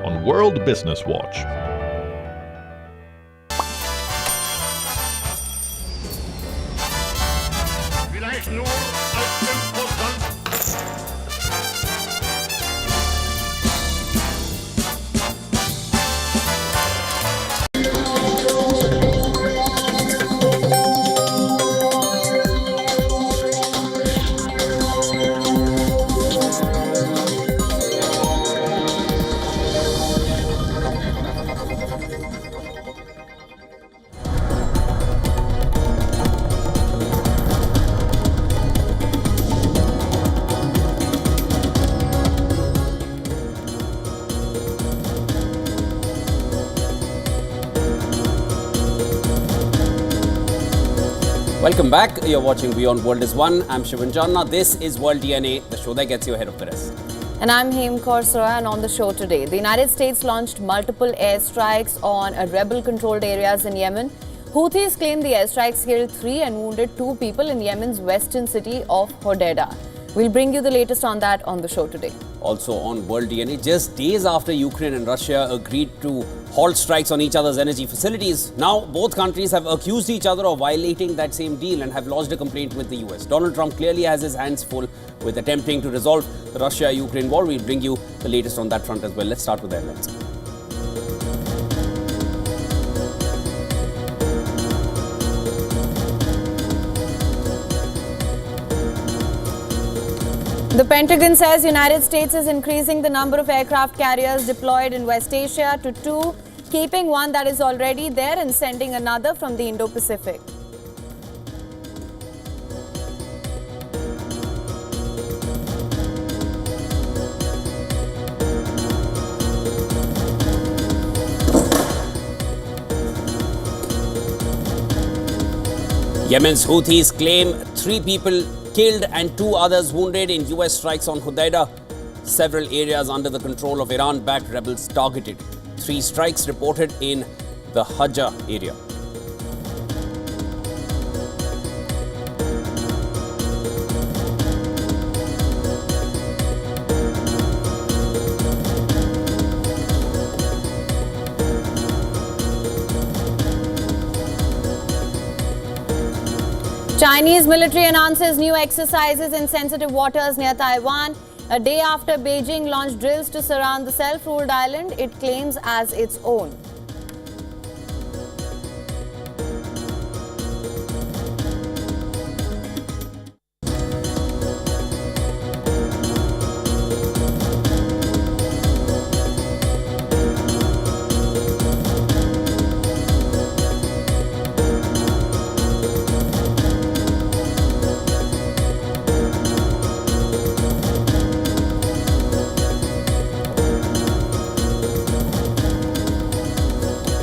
on World Business Watch. Vielleicht nur als Impulsant. Welcome back. You're watching WION World is One. I'm Shivan Janna. This is World DNA, the show that gets you ahead of the rest. And I'm Hem Kaur Sora, and on the show today, the United States launched multiple airstrikes on rebel-controlled areas in Yemen. Houthis claim the airstrikes killed 3 and wounded 2 people in Yemen's western city of Hodeidah. We'll bring you the latest on that on the show today. Also on World DNA, just days after Ukraine and Russia agreed to halt strikes on each other's energy facilities, now both countries have accused each other of violating that same deal and have lodged a complaint with the US. Donald Trump clearly has his hands full with attempting to resolve the Russia-Ukraine war. We'll bring you the latest on that front as well. Let's start with the headlines. The Pentagon says United States is increasing the number of aircraft carriers deployed in West Asia to 2, keeping one that is already there and sending another from the Indo-Pacific. Yemen's Houthis claim 3 people killed and 2 others wounded in US strikes on Hodeidah. Several areas under the control of Iran-backed rebels targeted. 3 strikes reported in the Hajjah area. Chinese military announces new exercises in sensitive waters near Taiwan. A day after Beijing launched drills to surround the self-ruled island it claims as its own.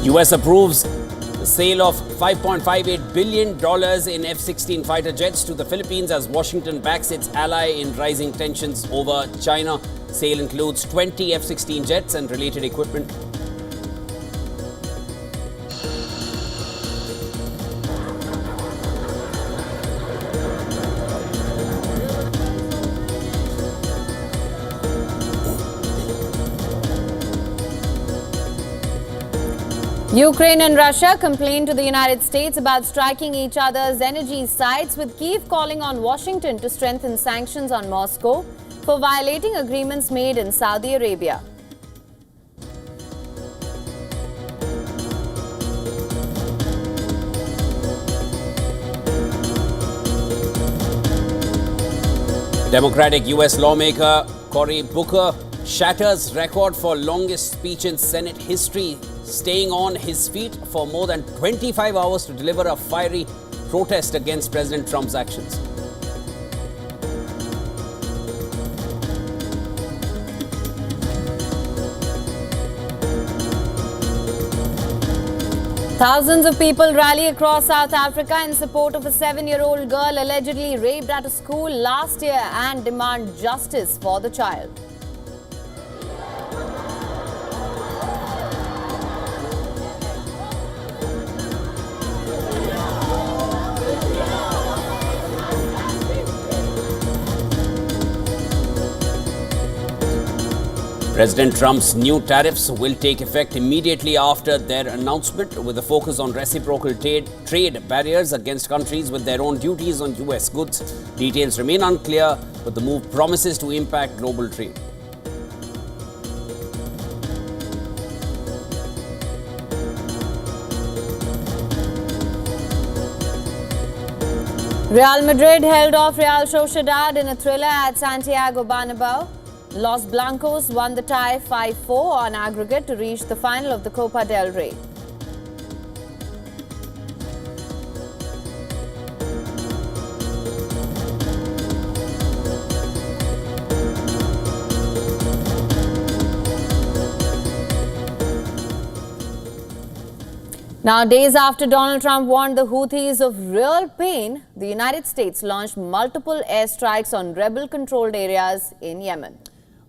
US approves the sale of $5.58 billion in F-16 fighter jets to the Philippines as Washington backs its ally in rising tensions over China. Sale includes 20 F-16 jets and related equipment. Ukraine and Russia complained to the United States about striking each other's energy sites, with Kyiv calling on Washington to strengthen sanctions on Moscow for violating agreements made in Saudi Arabia. Democratic US lawmaker Cory Booker shatters record for longest speech in Senate history, staying on his feet for more than 25 hours to deliver a fiery protest against President Trump's actions. Thousands of people rally across South Africa in support of a 7-year-old girl allegedly raped at a school last year and demand justice for the child. President Trump's new tariffs will take effect immediately after their announcement, with a focus on reciprocal trade barriers against countries with their own duties on US goods. Details remain unclear, but the move promises to impact global trade. Real Madrid held off Real Sociedad in a thriller at Santiago Bernabeu. Los Blancos won the tie 5-4 on aggregate to reach the final of the Copa del Rey. Now, days after Donald Trump warned the Houthis of real pain, the United States launched multiple airstrikes on rebel-controlled areas in Yemen.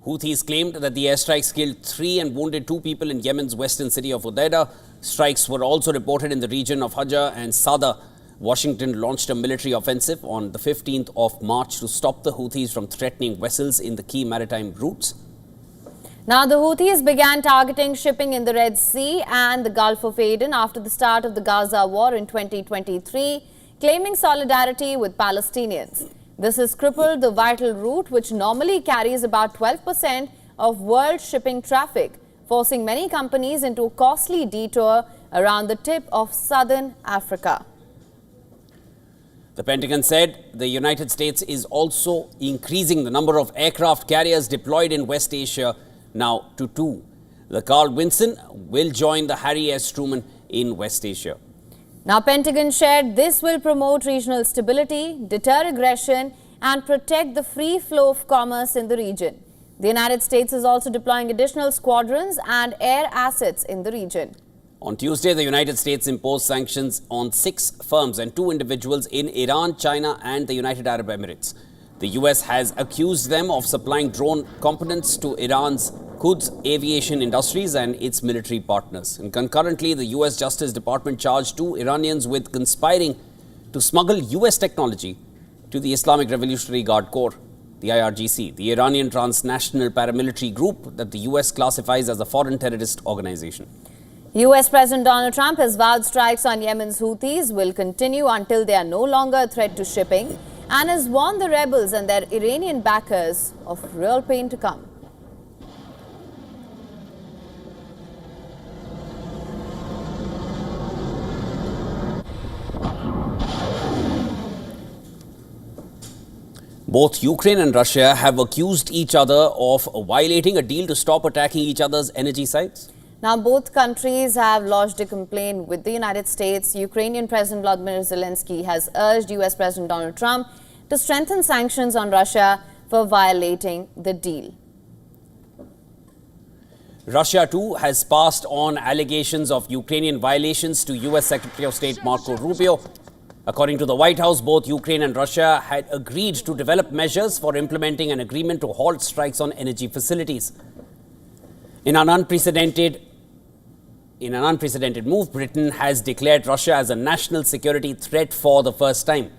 Houthis claimed that the airstrikes killed 3 and wounded 2 people in Yemen's western city of Hodeidah. Strikes were also reported in the region of Hajjah and Sada. Washington launched a military offensive on the 15th of March to stop the Houthis from threatening vessels in the key maritime routes. Now, the Houthis began targeting shipping in the Red Sea and the Gulf of Aden after the start of the Gaza war in 2023, claiming solidarity with Palestinians. This has crippled the vital route, which normally carries about 12% of world shipping traffic, forcing many companies into a costly detour around the tip of southern Africa. The Pentagon said the United States is also increasing the number of aircraft carriers deployed in West Asia now to 2. The Carl Vinson will join the Harry S. Truman in West Asia. Now, Pentagon shared this will promote regional stability, deter aggression, and protect the free flow of commerce in the region. The United States is also deploying additional squadrons and air assets in the region. On Tuesday, the United States imposed sanctions on 6 firms and 2 individuals in Iran, China, and the United Arab Emirates. The US has accused them of supplying drone components to Iran's Quds aviation industries and its military partners. And concurrently, the US Justice Department charged 2 Iranians with conspiring to smuggle US technology to the Islamic Revolutionary Guard Corps, the IRGC, the Iranian transnational paramilitary group that the US classifies as a foreign terrorist organization. US President Donald Trump has vowed strikes on Yemen's Houthis will continue until they are no longer a threat to shipping, and has warned the rebels and their Iranian backers of real pain to come. Both Ukraine and Russia have accused each other of violating a deal to stop attacking each other's energy sites. Now, both countries have lodged a complaint with the United States. Ukrainian President Vladimir Zelensky has urged US President Donald Trump to strengthen sanctions on Russia for violating the deal. Russia, too, has passed on allegations of Ukrainian violations to US Secretary of State Marco Rubio. According to the White House, both Ukraine and Russia had agreed to develop measures for implementing an agreement to halt strikes on energy facilities. In an unprecedented move, Britain has declared Russia as a national security threat for the first time.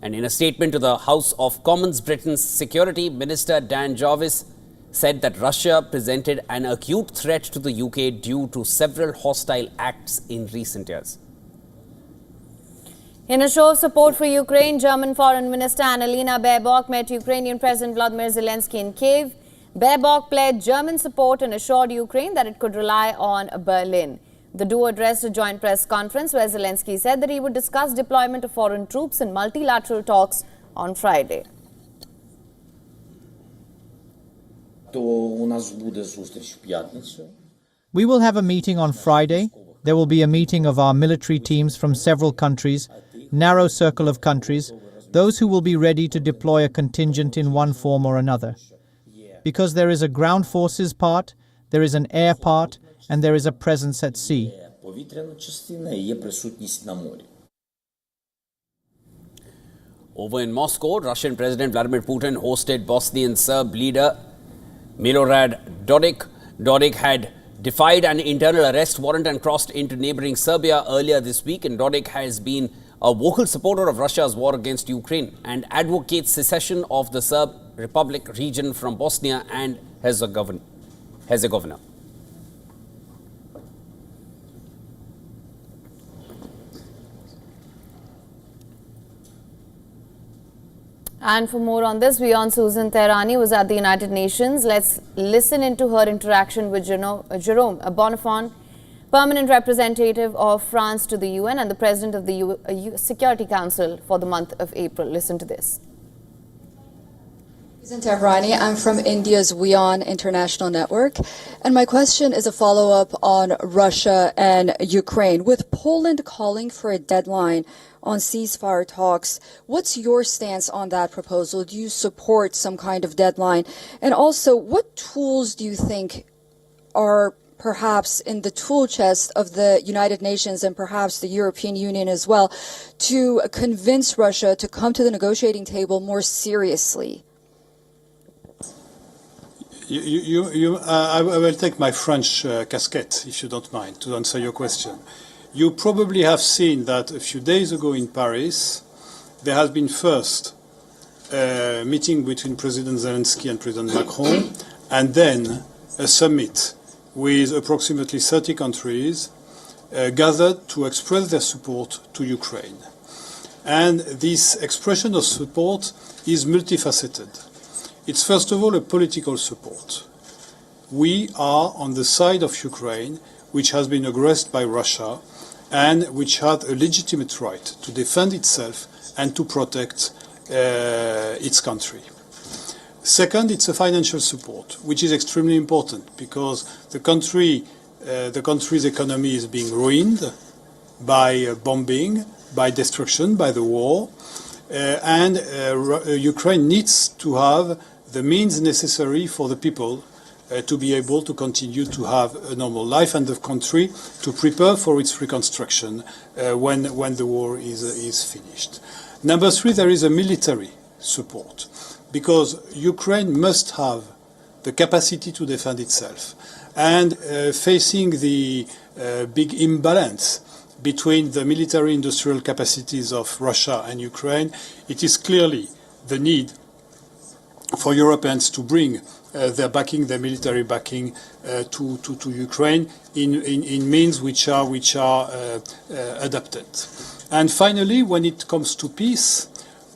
And in a statement to the House of Commons, Britain's Security Minister Dan Jarvis said that Russia presented an acute threat to the UK due to several hostile acts in recent years. In a show of support for Ukraine, German Foreign Minister Annalena Baerbock met Ukrainian President Vladimir Zelensky in Kiev. Baerbock pledged German support and assured Ukraine that it could rely on Berlin. The duo addressed a joint press conference where Zelensky said that he would discuss deployment of foreign troops in multilateral talks on Friday. We will have a meeting on Friday. There will be a meeting of our military teams from several countries, narrow circle of countries, those who will be ready to deploy a contingent in one form or another. Because there is a ground forces part, there is an air part, and there is a presence at sea. Over in Moscow, Russian President Vladimir Putin hosted Bosnian Serb leader Milorad Dodik. Dodik had defied an internal arrest warrant and crossed into neighboring Serbia earlier this week, and Dodik has been a vocal supporter of Russia's war against Ukraine and advocates secession of the Serb Republic region from Bosnia and Herzegovina. Herzegovina. And for more on this, WION Susan Tehrani was at the United Nations. Let's listen into her interaction with Jerome Bonifant, permanent representative of France to the UN and the president of the Security Council for the month of April. Listen to this. Susan Tehrani, I'm from India's WION International Network, and my question is a follow-up on Russia and Ukraine. With Poland calling for a deadline on ceasefire talks, what's your stance on that proposal? Do you support some kind of deadline? And also, what tools do you think are perhaps in the tool chest of the United Nations and perhaps the European Union as well to convince Russia to come to the negotiating table more seriously? I will take my French casquette, if you don't mind, to answer your question. You probably have seen that a few days ago in Paris, there has been first a meeting between President Zelensky and President Macron, and then a summit with approximately 30 countries gathered to express their support to Ukraine. And this expression of support is multifaceted. It's first of all a political support. We are on the side of Ukraine, which has been aggressed by Russia and which had a legitimate right to defend itself and to protect its country. Second, it's a financial support, which is extremely important because the country's economy is being ruined by bombing, by destruction, by the war, and Ukraine needs to have the means necessary for the people to be able to continue to have a normal life and the country to prepare for its reconstruction when the war is finished. Number three, there is a military support because Ukraine must have the capacity to defend itself. And facing the big imbalance between the military-industrial capacities of Russia and Ukraine, it is clearly the need for Europeans to bring their backing, their military backing, to Ukraine in means which are adapted. And finally, when it comes to peace,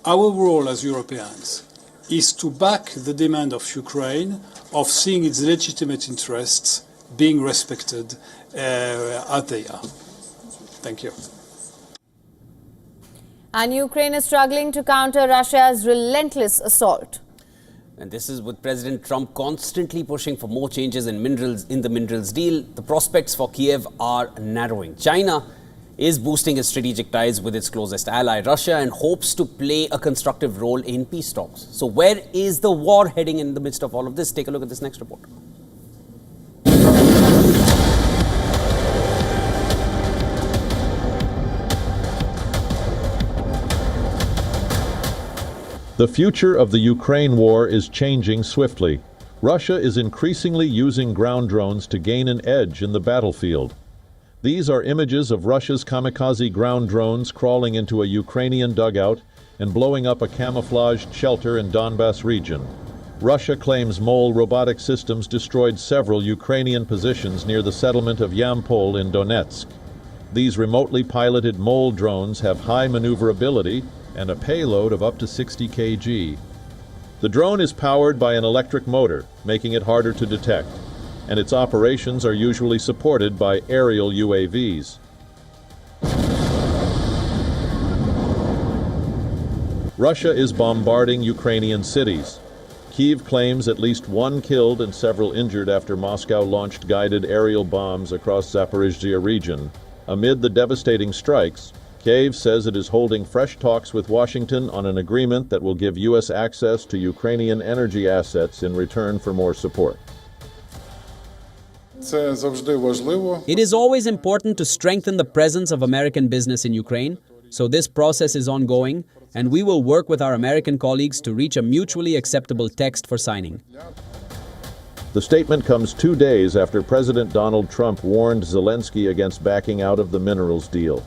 our role as Europeans is to back the demand of Ukraine of seeing its legitimate interests being respected as they are. Thank you. And Ukraine is struggling to counter Russia's relentless assault. And this is with President Trump constantly pushing for more changes in the minerals deal. The prospects for Kiev are narrowing. China is boosting its strategic ties with its closest ally, Russia, and hopes to play a constructive role in peace talks. So where is the war heading in the midst of all of this? Take a look at this next report. The future of the Ukraine war is changing swiftly. Russia is increasingly using ground drones to gain an edge in the battlefield. These are images of Russia's kamikaze ground drones crawling into a Ukrainian dugout and blowing up a camouflaged shelter in Donbas region. Russia claims Mol robotic systems destroyed several Ukrainian positions near the settlement of Yampol in Donetsk. These remotely piloted Mol drones have high maneuverability and a payload of up to 60 kg. The drone is powered by an electric motor, making it harder to detect, and its operations are usually supported by aerial UAVs. Russia is bombarding Ukrainian cities. Kyiv claims at least one killed and several injured after Moscow launched guided aerial bombs across Zaporizhzhia region. Amid the devastating strikes, Kyiv says it is holding fresh talks with Washington on an agreement that will give U.S. access to Ukrainian energy assets in return for more support. It is always important to strengthen the presence of American business in Ukraine, so this process is ongoing, and we will work with our American colleagues to reach a mutually acceptable text for signing. The statement comes 2 days after President Donald Trump warned Zelensky against backing out of the minerals deal.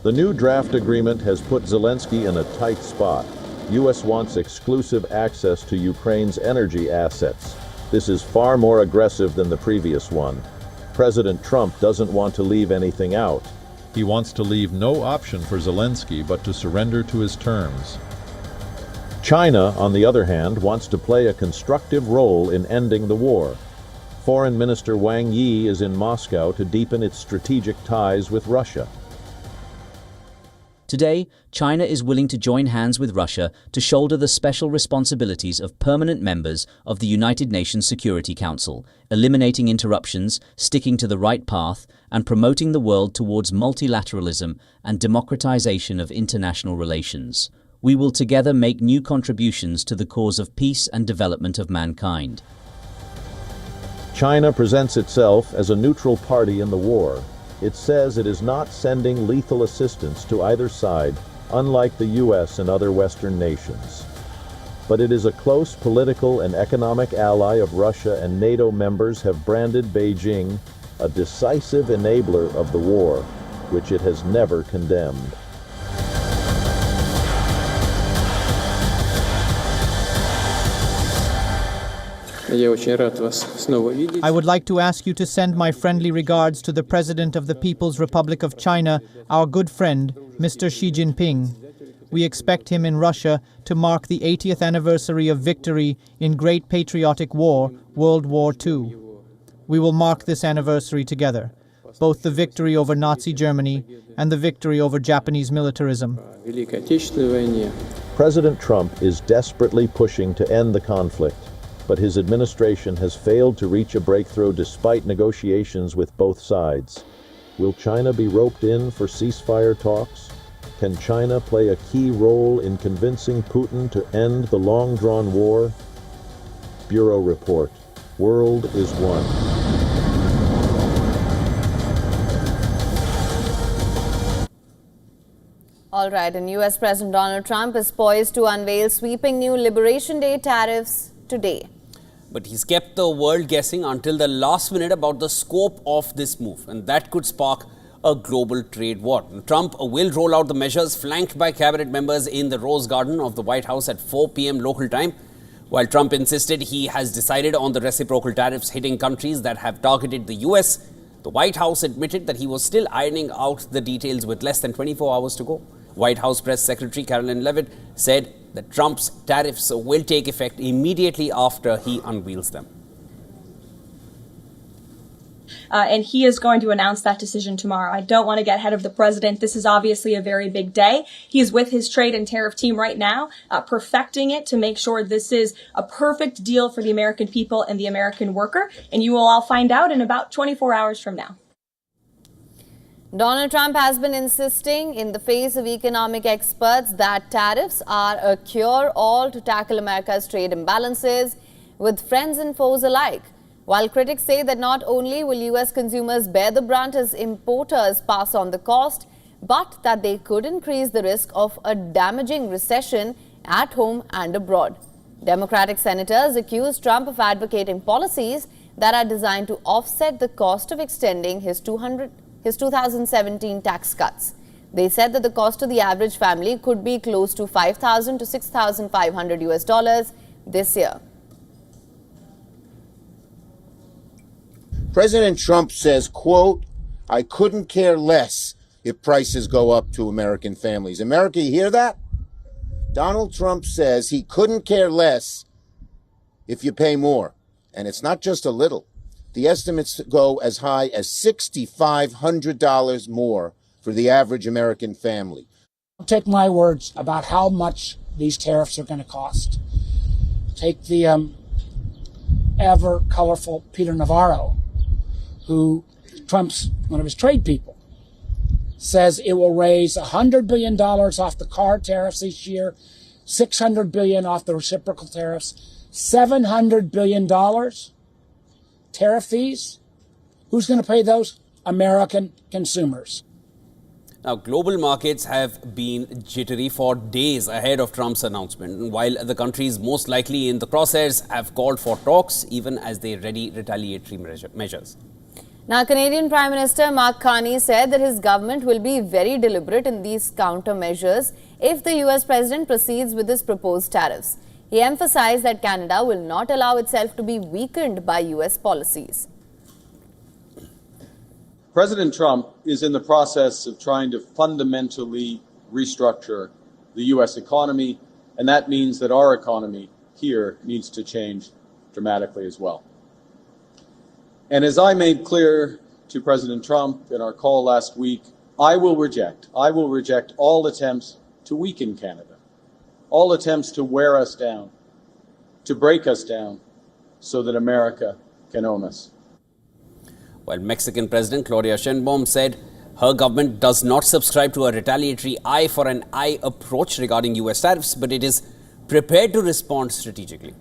The new draft agreement has put Zelensky in a tight spot. U.S. wants exclusive access to Ukraine's energy assets. This is far more aggressive than the previous one. President Trump doesn't want to leave anything out. He wants to leave no option for Zelensky but to surrender to his terms. China, on the other hand, wants to play a constructive role in ending the war. Foreign Minister Wang Yi is in Moscow to deepen its strategic ties with Russia. Today, China is willing to join hands with Russia to shoulder the special responsibilities of permanent members of the United Nations Security Council, eliminating interruptions, sticking to the right path, and promoting the world towards multilateralism and democratization of international relations. We will together make new contributions to the cause of peace and development of mankind. China presents itself as a neutral party in the war. It says it is not sending lethal assistance to either side, unlike the US and other Western nations. But it is a close political and economic ally of Russia, and NATO members have branded Beijing a decisive enabler of the war, which it has never condemned. I would like to ask you to send my friendly regards to the President of the People's Republic of China, our good friend, Mr. Xi Jinping. We expect him in Russia to mark the 80th anniversary of victory in Great Patriotic War, World War II. We will mark this anniversary together, both the victory over Nazi Germany and the victory over Japanese militarism. President Trump is desperately pushing to end the conflict, but his administration has failed to reach a breakthrough despite negotiations with both sides. Will China be roped in for ceasefire talks? Can China play a key role in convincing Putin to end the long-drawn war? Bureau Report. World is one. All right, and US President Donald Trump is poised to unveil sweeping new Liberation Day tariffs today. But he's kept the world guessing until the last minute about the scope of this move, and that could spark a global trade war. Trump will roll out the measures flanked by cabinet members in the Rose Garden of the White House at 4 p.m. local time. While Trump insisted he has decided on the reciprocal tariffs hitting countries that have targeted the US, the White House admitted that he was still ironing out the details with less than 24 hours to go. White House Press Secretary Caroline Leavitt said that Trump's tariffs will take effect immediately after he unveils them. And he is going to announce that decision tomorrow. I don't want to get ahead of the president. This is obviously a very big day. He's with his trade and tariff team right now, perfecting it to make sure this is a perfect deal for the American people and the American worker. And you will all find out in about 24 hours from now. Donald Trump has been insisting in the face of economic experts that tariffs are a cure-all to tackle America's trade imbalances with friends and foes alike. While critics say that not only will US consumers bear the brunt as importers pass on the cost, but that they could increase the risk of a damaging recession at home and abroad. Democratic senators accuse Trump of advocating policies that are designed to offset the cost of extending his 2017 tax cuts. They said that the cost to the average family could be close to $5,000 to $6,500 US this year. President Trump says, quote, "I couldn't care less if prices go up to American families." America, you hear that? Donald Trump says he couldn't care less if you pay more. And it's not just a little. The estimates go as high as $6,500 more for the average American family. Take my words about how much these tariffs are going to cost. Take the ever colorful Peter Navarro, who Trump's one of his trade people, says it will raise $100 billion off the car tariffs this year, $600 billion off the reciprocal tariffs, $700 billion tariff fees. Who's going to pay those? American consumers. Now, global markets have been jittery for days ahead of Trump's announcement, while the countries most likely in the crosshairs have called for talks even as they ready retaliatory measures. Now, Canadian Prime Minister Mark Carney said that his government will be very deliberate in these countermeasures if the US president proceeds with his proposed tariffs. He emphasized that Canada will not allow itself to be weakened by US policies. President Trump is in the process of trying to fundamentally restructure the U.S. economy, and that means that our economy here needs to change dramatically as well. And as I made clear to President Trump in our call last week, I will reject all attempts to weaken Canada, all attempts to wear us down, to break us down, so that America can own us. While Mexican President Claudia Sheinbaum said her government does not subscribe to a retaliatory eye for an eye approach regarding US tariffs, but it is prepared to respond strategically.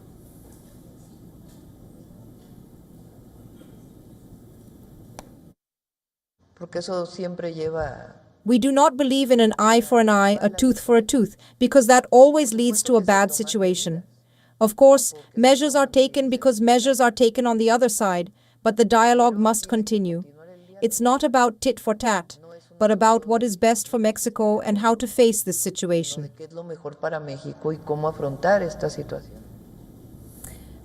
We do not believe in an eye for an eye, a tooth for a tooth, because that always leads to a bad situation. Of course, measures are taken because measures are taken on the other side, but the dialogue must continue. It's not about tit for tat, but about what is best for Mexico and how to face this situation.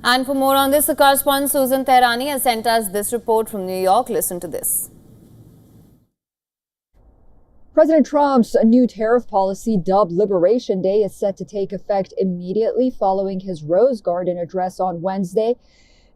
And for more on this, the correspondent Susan Tehrani has sent us this report from New York. Listen to this. President Trump's new tariff policy, dubbed Liberation Day, is set to take effect immediately following his Rose Garden address on Wednesday.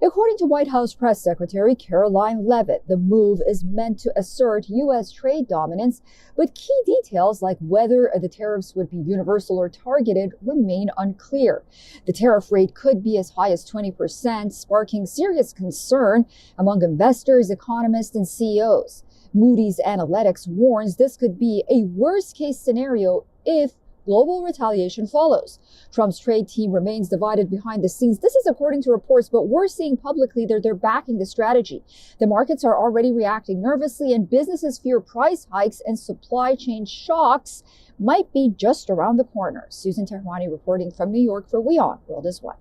According to White House Press Secretary Caroline Leavitt, the move is meant to assert U.S. trade dominance, but key details like whether the tariffs would be universal or targeted remain unclear. The tariff rate could be as high as 20%, sparking serious concern among investors, economists, and CEOs. Moody's Analytics warns this could be a worst-case scenario if global retaliation follows. Trump's trade team remains divided behind the scenes. This is according to reports, but we're seeing publicly that they're backing the strategy. The markets are already reacting nervously, and businesses fear price hikes and supply chain shocks might be just around the corner. Susan Tehrani reporting from New York for WION World is One.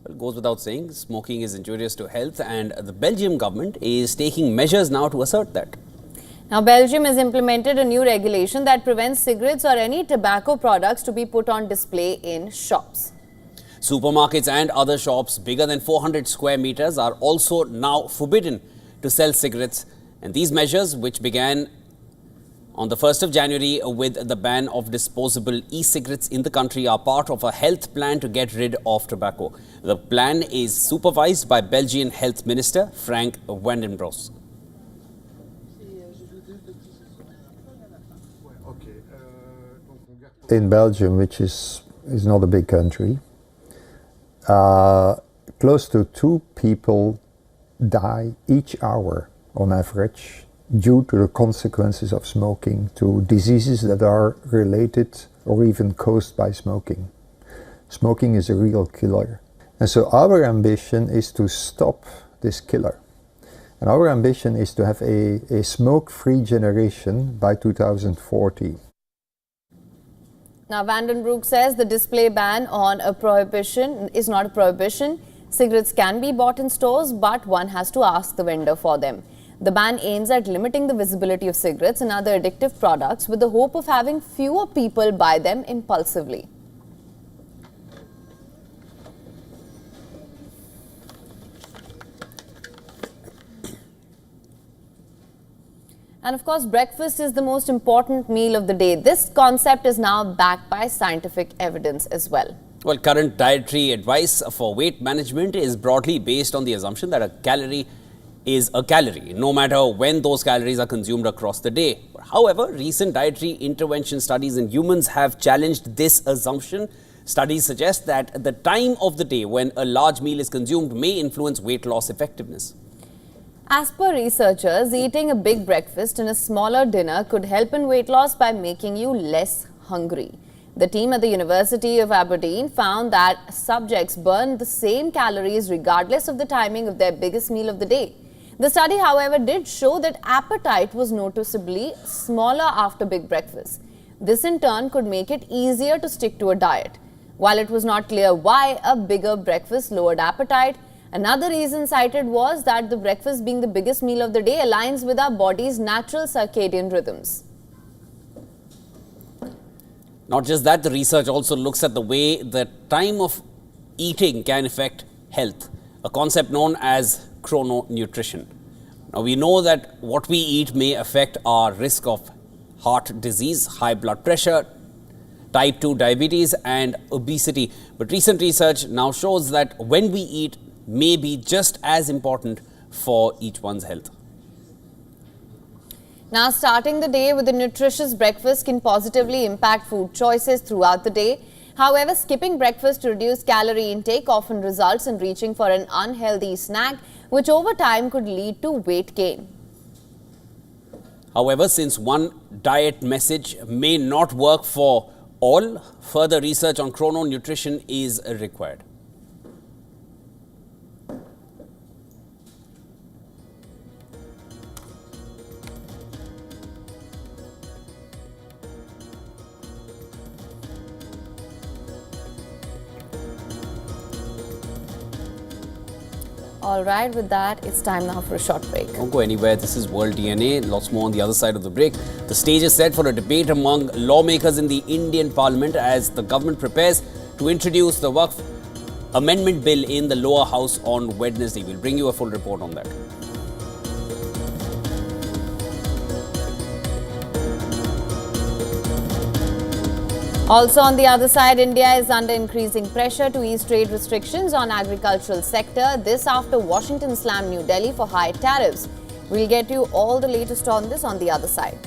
Well, it goes without saying, smoking is injurious to health, and the Belgium government is taking measures now to assert that. Now, Belgium has implemented a new regulation that prevents cigarettes or any tobacco products to be put on display in shops. Supermarkets and other shops bigger than 400 square meters are also now forbidden to sell cigarettes. And these measures, which began on the 1st of January with the ban of disposable e-cigarettes in the country, are part of a health plan to get rid of tobacco. The plan is supervised by Belgian Health Minister Frank Vandenbros. In Belgium, which is not a big country, close to 2 people die each hour on average due to the consequences of smoking, to diseases that are related or even caused by smoking. Smoking is a real killer. And so our ambition is to stop this killer. And our ambition is to have a smoke-free generation by 2040. Now, Vandenbroek says the display ban on a prohibition is not a prohibition. Cigarettes can be bought in stores, but one has to ask the vendor for them. The ban aims at limiting the visibility of cigarettes and other addictive products with the hope of having fewer people buy them impulsively. And of course, breakfast is the most important meal of the day. This concept is now backed by scientific evidence as well. Well, current dietary advice for weight management is broadly based on the assumption that a calorie is a calorie, no matter when those calories are consumed across the day. However, recent dietary intervention studies in humans have challenged this assumption. Studies suggest that the time of the day when a large meal is consumed may influence weight loss effectiveness. As per researchers, eating a big breakfast and a smaller dinner could help in weight loss by making you less hungry. The team at the University of Aberdeen found that subjects burned the same calories regardless of the timing of their biggest meal of the day. The study, however, did show that appetite was noticeably smaller after big breakfast. This in turn could make it easier to stick to a diet. While it was not clear why a bigger breakfast lowered appetite, another reason cited was that the breakfast, being the biggest meal of the day, aligns with our body's natural circadian rhythms. Not just that, the research also looks at the way the time of eating can affect health, a concept known as chrononutrition. Now, we know that what we eat may affect our risk of heart disease, high blood pressure, type 2 diabetes and obesity. But recent research now shows that when we eat may be just as important for each one's health. Now, starting the day with a nutritious breakfast can positively impact food choices throughout the day. However, skipping breakfast to reduce calorie intake often results in reaching for an unhealthy snack, which over time could lead to weight gain. However, since one diet message may not work for all, further research on chrononutrition is required. All right, with that, it's time now for a short break. Don't go anywhere. This is World DNA. Lots more on the other side of the break. The stage is set for a debate among lawmakers in the Indian Parliament as the government prepares to introduce the Waqf Amendment Bill in the lower house on Wednesday. We'll bring you a full report on that. Also on the other side, India is under increasing pressure to ease trade restrictions on agricultural sector. This after Washington slammed New Delhi for high tariffs. We'll get you all the latest on this on the other side.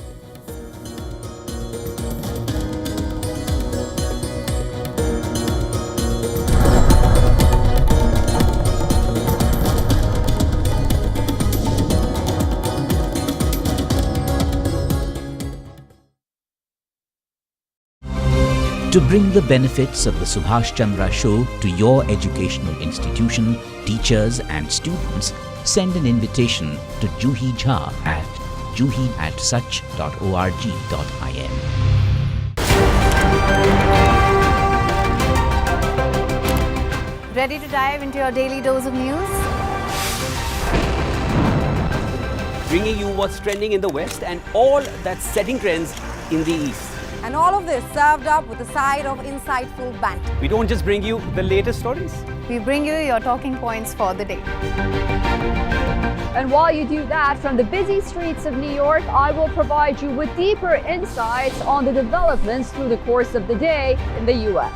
To bring the benefits of the Subhash Chandra Show to your educational institution, teachers and students, send an invitation to Juhi Jha at juhi@such.org.in. Ready to dive into your daily dose of news? Bringing you what's trending in the West and all that's setting trends in the East. And all of this served up with a side of insightful banter. We don't just bring you the latest stories. We bring you your talking points for the day. And while you do that, from the busy streets of New York, I will provide you with deeper insights on the developments through the course of the day in the U.S.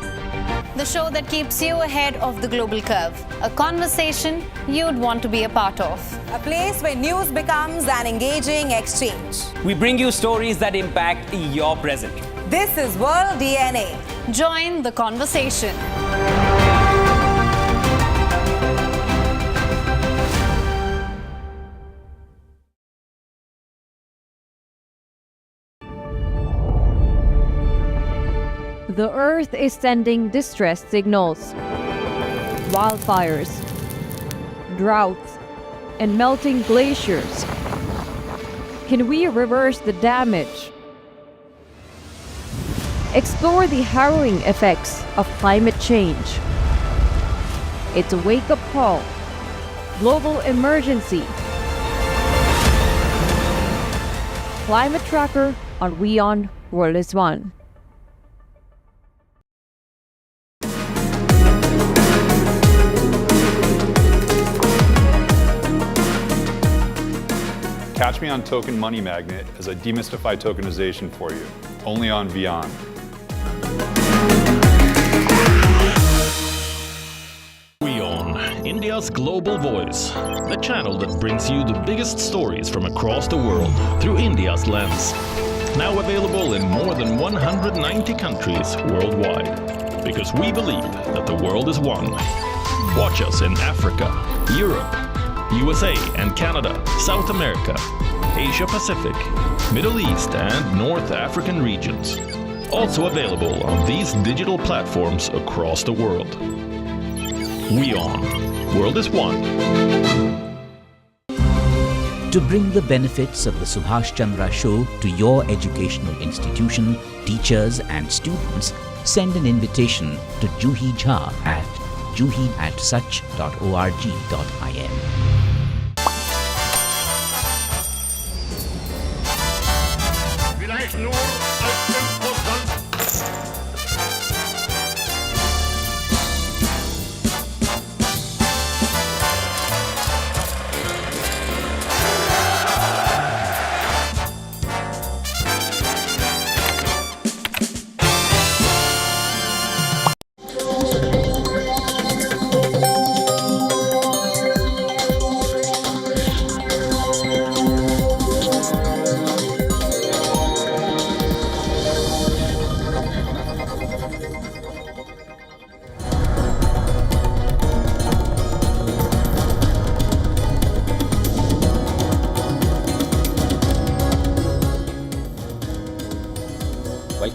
The show that keeps you ahead of the global curve. A conversation you'd want to be a part of. A place where news becomes an engaging exchange. We bring you stories that impact your present. This is World DNA. Join the conversation. The Earth is sending distress signals. Wildfires, droughts, and melting glaciers. Can we reverse the damage? Explore the harrowing effects of climate change. It's a wake-up call. Global emergency. Climate Tracker on WION World is One. Catch me on Token Money Magnet as I demystify tokenization for you, only on WION. WION, India's global voice, the channel that brings you the biggest stories from across the world through India's lens. Now available in more than 190 countries worldwide. Because we believe that the world is one. Watch us in Africa, Europe, USA and Canada, South America, Asia Pacific, Middle East and North African regions. Also available on these digital platforms across the world. WION. World is One. To bring the benefits of the Subhash Chandra Show to your educational institution, teachers and students, send an invitation to Juhi Jha at juhi@such.org.in. Vielleicht nur als Imposant.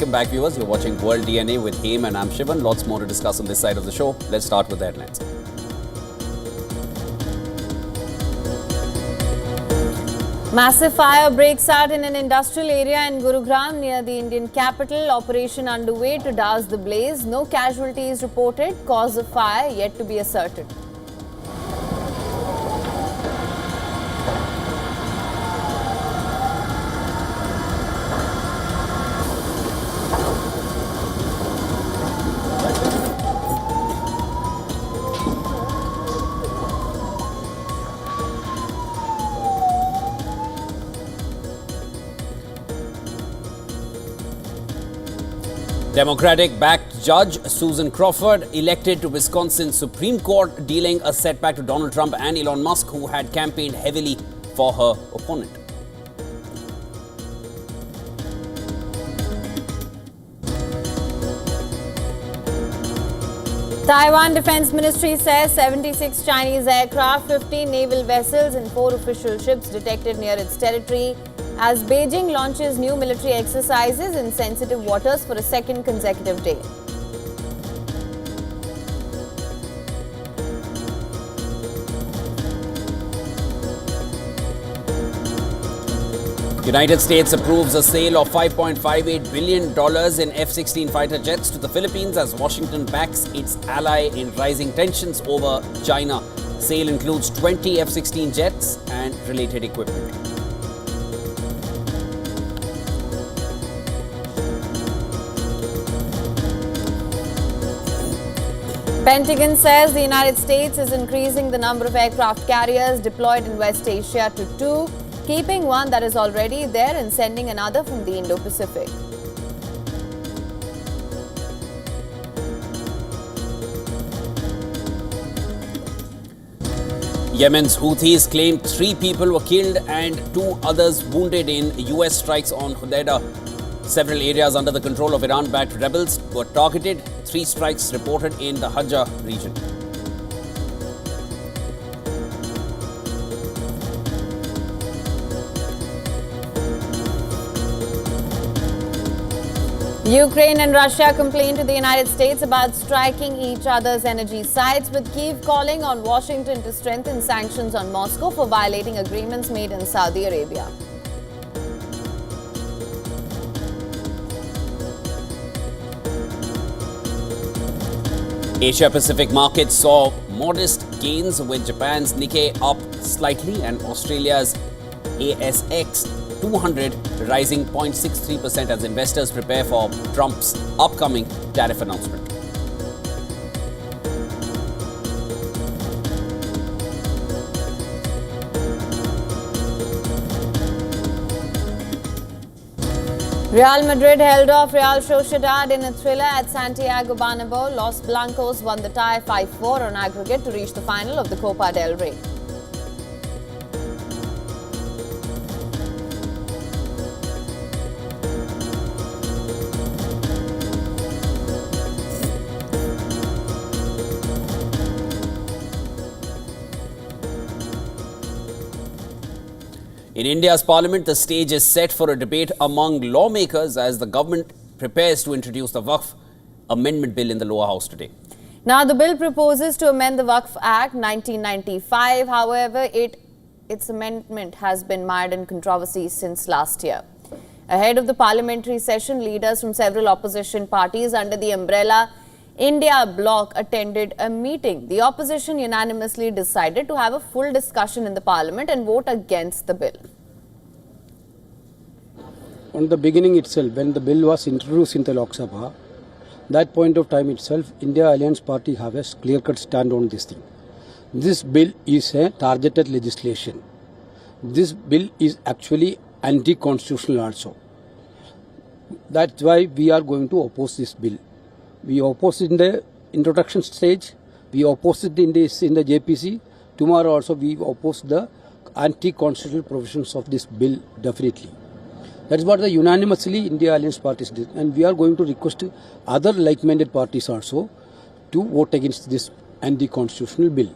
Welcome back, viewers. You're watching World DNA with Haim and I'm Shivan. Lots more to discuss on this side of the show. Let's start with the headlines. Massive fire breaks out in an industrial area in Gurugram near the Indian capital. Operation underway to douse the blaze. No casualties reported. Cause of fire yet to be ascertained. Democratic-backed judge Susan Crawford elected to Wisconsin Supreme Court, dealing a setback to Donald Trump and Elon Musk, who had campaigned heavily for her opponent. Taiwan Defense Ministry says 76 Chinese aircraft, 15 naval vessels and 4 official ships detected near its territory as Beijing launches new military exercises in sensitive waters for a second consecutive day. United States approves a sale of $5.58 billion in F-16 fighter jets to the Philippines as Washington backs its ally in rising tensions over China. Sale includes 20 F-16 jets and related equipment. Pentagon says the United States is increasing the number of aircraft carriers deployed in West Asia to 2, keeping one that is already there and sending another from the Indo-Pacific. Yemen's Houthis claim 3 people were killed and 2 others wounded in US strikes on Hodeidah. Several areas under the control of Iran-backed rebels were targeted. 3 strikes reported in the Hajjah region. Ukraine and Russia complained to the United States about striking each other's energy sites, with Kyiv calling on Washington to strengthen sanctions on Moscow for violating agreements made in Saudi Arabia. Asia-Pacific markets saw modest gains, with Japan's Nikkei up slightly and Australia's ASX 200 rising 0.63% as investors prepare for Trump's upcoming tariff announcement. Real Madrid held off Real Sociedad in a thriller at Santiago Bernabeu. Los Blancos won the tie 5-4 on aggregate to reach the final of the Copa del Rey. In India's parliament, the stage is set for a debate among lawmakers as the government prepares to introduce the Waqf amendment bill in the lower house today. Now, the bill proposes to amend the Waqf Act 1995. However, its amendment has been mired in controversy since last year. Ahead of the parliamentary session, leaders from several opposition parties under the umbrella India bloc attended a meeting. The opposition unanimously decided to have a full discussion in the parliament and vote against the bill. On the beginning itself, when the bill was introduced in the Lok Sabha, that point of time itself, India Alliance Party have a clear-cut stand on this thing. This bill is a targeted legislation. This bill is actually anti-constitutional also. That's why we are going to oppose this bill. We oppose it in the introduction stage. We oppose it in the JPC. Tomorrow also we oppose the anti-constitutional provisions of this bill definitely. That is what the unanimously India Alliance parties did, and we are going to request other like-minded parties also to vote against this anti-constitutional bill.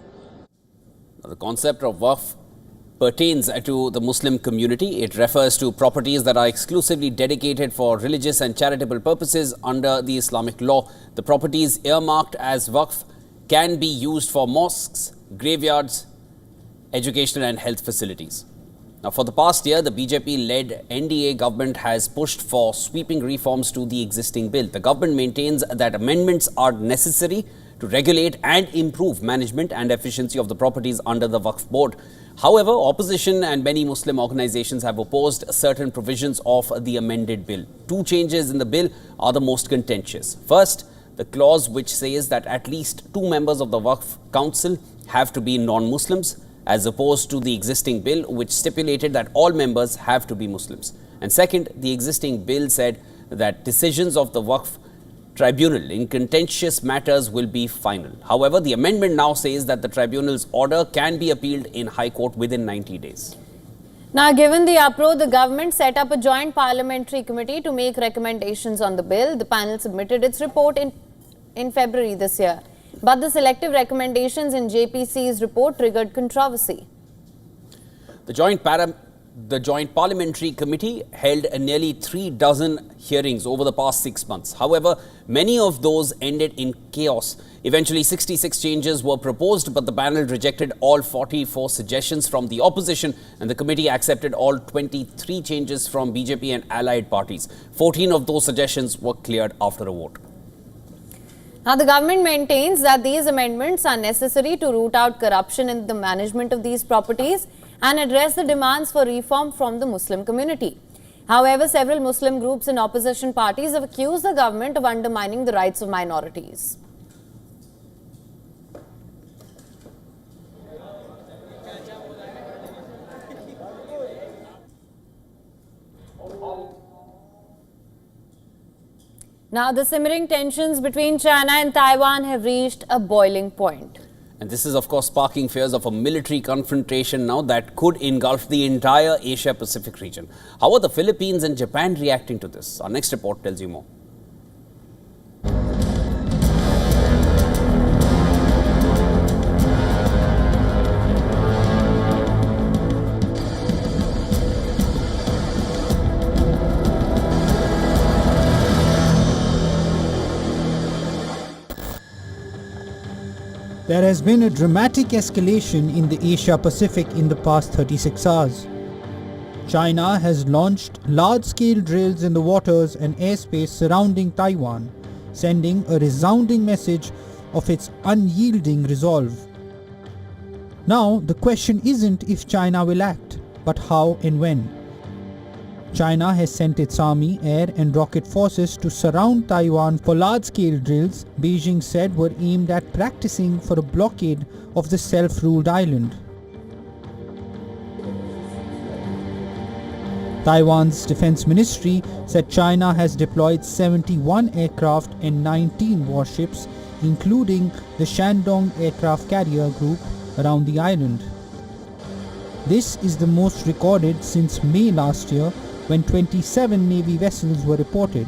The concept of Waqf pertains to the Muslim community. It refers to properties that are exclusively dedicated for religious and charitable purposes under the Islamic law. The properties earmarked as Waqf can be used for mosques, graveyards, educational and health facilities. Now, for the past year, the BJP-led NDA government has pushed for sweeping reforms to the existing bill. The government maintains that amendments are necessary to regulate and improve management and efficiency of the properties under the Waqf board. However, opposition and many Muslim organizations have opposed certain provisions of the amended bill. Two changes in the bill are the most contentious. First, the clause which says that at least 2 members of the Waqf Council have to be non-Muslims, as opposed to the existing bill which stipulated that all members have to be Muslims. And second, the existing bill said that decisions of the Waqf tribunal in contentious matters will be final. However, the amendment now says that the tribunal's order can be appealed in High Court within 90 days. Now, given the uproar, the government set up a joint parliamentary committee to make recommendations on the bill. The panel submitted its report in February this year. But the selective recommendations in JPC's report triggered controversy. The Joint Parliamentary Committee held nearly 3 dozen hearings over the past 6 months. However, many of those ended in chaos. Eventually, 66 changes were proposed, but the panel rejected all 44 suggestions from the opposition, and the committee accepted all 23 changes from BJP and allied parties. 14 of those suggestions were cleared after a vote. Now, the government maintains that these amendments are necessary to root out corruption in the management of these properties and address the demands for reform from the Muslim community. However, several Muslim groups and opposition parties have accused the government of undermining the rights of minorities. Now, the simmering tensions between China and Taiwan have reached a boiling point. And this is, of course, sparking fears of a military confrontation now that could engulf the entire Asia-Pacific region. How are the Philippines and Japan reacting to this? Our next report tells you more. There has been a dramatic escalation in the Asia-Pacific in the past 36 hours. China has launched large-scale drills in the waters and airspace surrounding Taiwan, sending a resounding message of its unyielding resolve. Now, the question isn't if China will act, but how and when. China has sent its army, air and rocket forces to surround Taiwan for large-scale drills Beijing said were aimed at practicing for a blockade of the self-ruled island. Taiwan's defense ministry said China has deployed 71 aircraft and 19 warships, including the Shandong aircraft carrier group, around the island. This is the most recorded since May last year, when 27 Navy vessels were reported.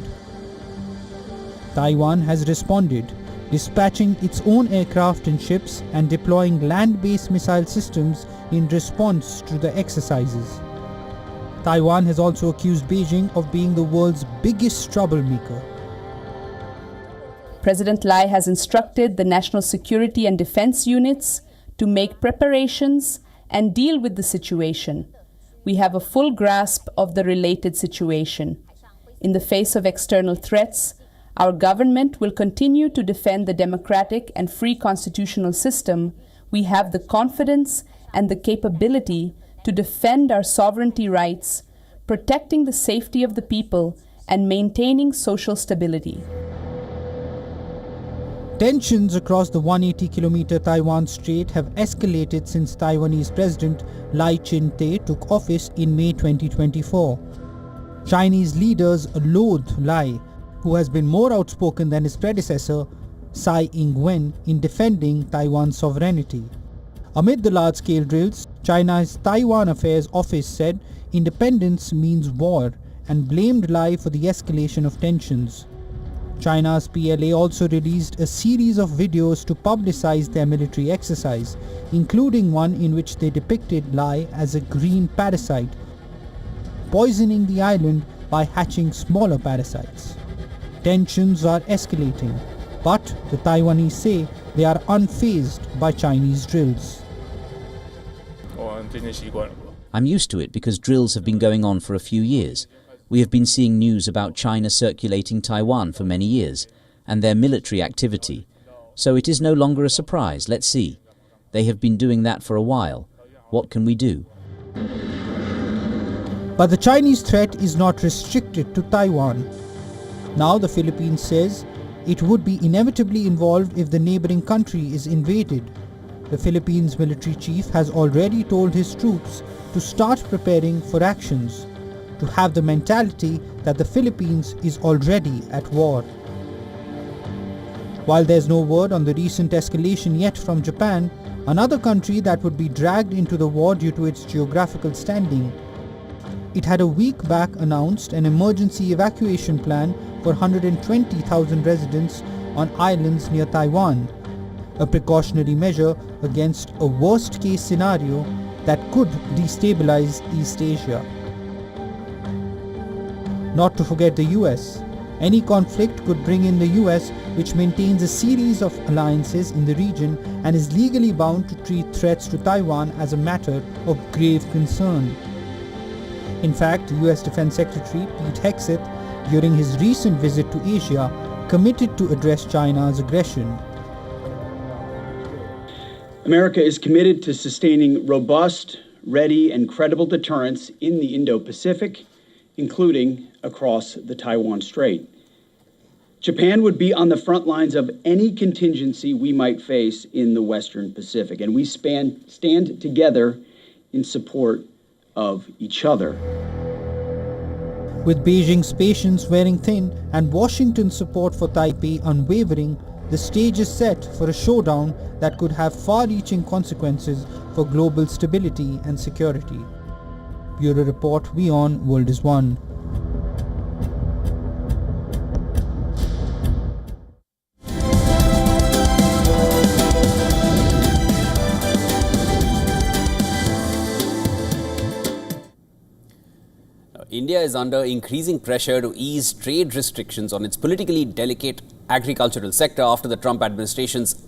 Taiwan has responded, dispatching its own aircraft and ships and deploying land-based missile systems in response to the exercises. Taiwan has also accused Beijing of being the world's biggest troublemaker. President Lai has instructed the national security and defense units to make preparations and deal with the situation. We have a full grasp of the related situation. In the face of external threats, our government will continue to defend the democratic and free constitutional system. We have the confidence and the capability to defend our sovereignty rights, protecting the safety of the people, and maintaining social stability. Tensions across the 180-kilometer Taiwan Strait have escalated since Taiwanese President Lai Ching-te took office in May 2024. Chinese leaders loathe Lai, who has been more outspoken than his predecessor, Tsai Ing-wen, in defending Taiwan's sovereignty. Amid the large-scale drills, China's Taiwan Affairs Office said independence means war and blamed Lai for the escalation of tensions. China's PLA also released a series of videos to publicize their military exercise, including one in which they depicted Lai as a green parasite, poisoning the island by hatching smaller parasites. Tensions are escalating, but the Taiwanese say they are unfazed by Chinese drills. I'm used to it because drills have been going on for a few years. We have been seeing news about China circulating Taiwan for many years, and their military activity. So it is no longer a surprise. Let's see. They have been doing that for a while. What can we do? But the Chinese threat is not restricted to Taiwan. Now the Philippines says it would be inevitably involved if the neighboring country is invaded. The Philippines military chief has already told his troops to start preparing for actions, to have the mentality that the Philippines is already at war. While there's no word on the recent escalation yet from Japan, another country that would be dragged into the war due to its geographical standing, it had a week back announced an emergency evacuation plan for 120,000 residents on islands near Taiwan, a precautionary measure against a worst-case scenario that could destabilize East Asia. Not to forget the US. Any conflict could bring in the US, which maintains a series of alliances in the region and is legally bound to treat threats to Taiwan as a matter of grave concern. In fact, US Defense Secretary Pete Hegseth, during his recent visit to Asia, committed to address China's aggression. America is committed to sustaining robust, ready, and credible deterrence in the Indo-Pacific, including across the Taiwan Strait. Japan would be on the front lines of any contingency we might face in the Western Pacific, and we stand together in support of each other. With Beijing's patience wearing thin and Washington's support for Taipei unwavering, the stage is set for a showdown that could have far-reaching consequences for global stability and security. Bureau Report, WION World is One. India is under increasing pressure to ease trade restrictions on its politically delicate agricultural sector after the Trump administration's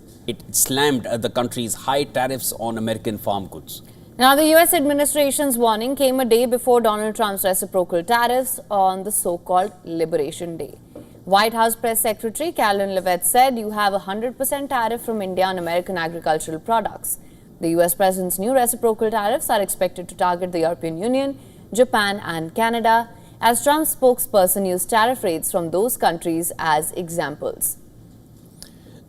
slammed the country's high tariffs on American farm goods. Now, the US administration's warning came a day before Donald Trump's reciprocal tariffs on the so-called Liberation Day. White House Press Secretary Carolyn Leavitt said you have a 100% tariff from India on American agricultural products. The US president's new reciprocal tariffs are expected to target the European Union, Japan and Canada, as Trump's spokesperson used tariff rates from those countries as examples.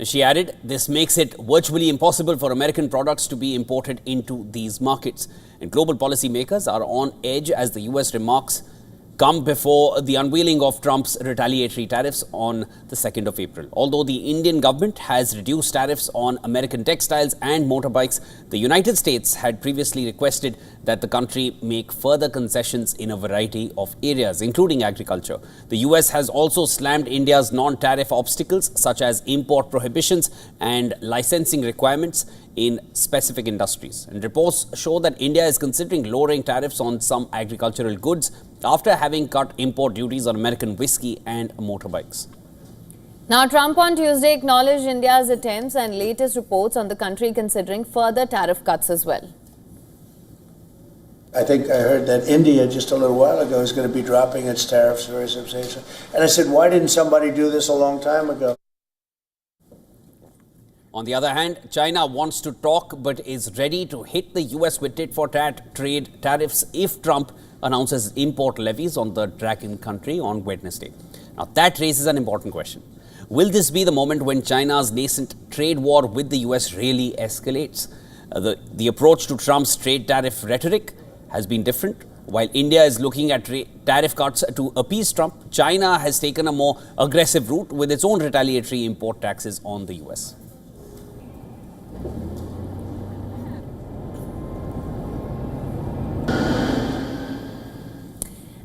She added, this makes it virtually impossible for American products to be imported into these markets. And global policymakers are on edge as the US remarks come before the unveiling of Trump's retaliatory tariffs on the 2nd of April. Although the Indian government has reduced tariffs on American textiles and motorbikes, the United States had previously requested that the country make further concessions in a variety of areas, including agriculture. The US has also slammed India's non-tariff obstacles, such as import prohibitions and licensing requirements in specific industries. And reports show that India is considering lowering tariffs on some agricultural goods after having cut import duties on American whiskey and motorbikes. Now, Trump on Tuesday acknowledged India's attempts and latest reports on the country considering further tariff cuts as well. I think I heard that India just a little while ago is going to be dropping its tariffs very substantially. And I said, why didn't somebody do this a long time ago? On the other hand, China wants to talk but is ready to hit the US with tit-for-tat trade tariffs if Trump announces import levies on the dragon country on Wednesday. Now, that raises an important question. Will this be the moment when China's nascent trade war with the US really escalates? The approach to Trump's trade tariff rhetoric has been different. While India is looking at tariff cuts to appease Trump, China has taken a more aggressive route with its own retaliatory import taxes on the US.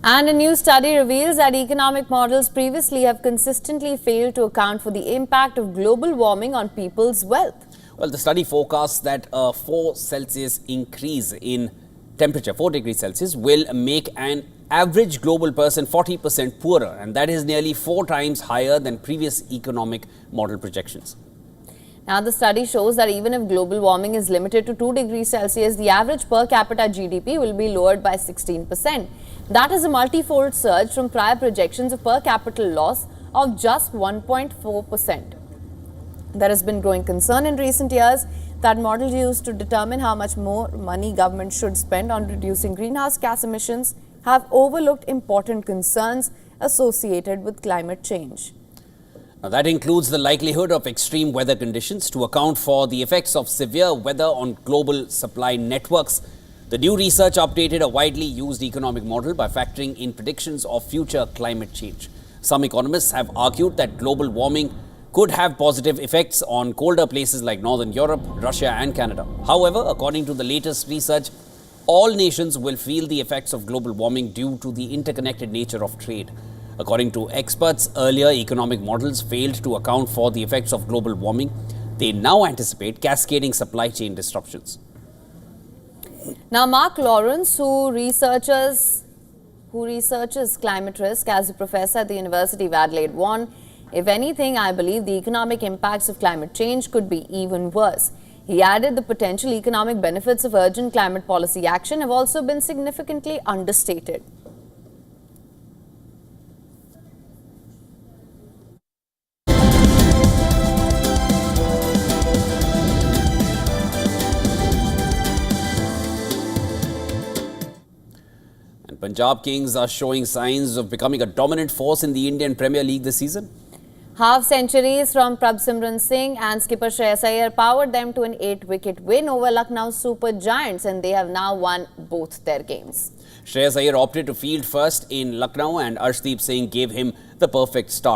And a new study reveals that economic models previously have consistently failed to account for the impact of global warming on people's wealth. Well, the study forecasts that a 4 Celsius increase in temperature, 4 degrees Celsius, will make an average global person 40% poorer, and that is nearly 4 times higher than previous economic model projections. Now, the study shows that even if global warming is limited to 2 degrees Celsius, the average per capita GDP will be lowered by 16%. That is a multi-fold surge from prior projections of per capita loss of just 1.4%. There has been growing concern in recent years that models used to determine how much more money government should spend on reducing greenhouse gas emissions have overlooked important concerns associated with climate change. Now, that includes the likelihood of extreme weather conditions. To account for the effects of severe weather on global supply networks, the new research updated a widely used economic model by factoring in predictions of future climate change. Some economists have argued that global warming could have positive effects on colder places like Northern Europe, Russia and Canada. However, according to the latest research, all nations will feel the effects of global warming due to the interconnected nature of trade. According to experts, earlier economic models failed to account for the effects of global warming. They now anticipate cascading supply chain disruptions. Now, Mark Lawrence, who researches climate risk as a professor at the University of Adelaide, warned, "If anything, I believe the economic impacts of climate change could be even worse." He added the potential economic benefits of urgent climate policy action have also been significantly understated. Punjab Kings are showing signs of becoming a dominant force in the Indian Premier League this season. Half centuries from Prabhsimran Singh and skipper Shreyas Iyer powered them to an 8-wicket win over Lucknow Super Giants, and they have now won both their games. Shreyas Iyer opted to field first in Lucknow and Arshdeep Singh gave him the perfect start.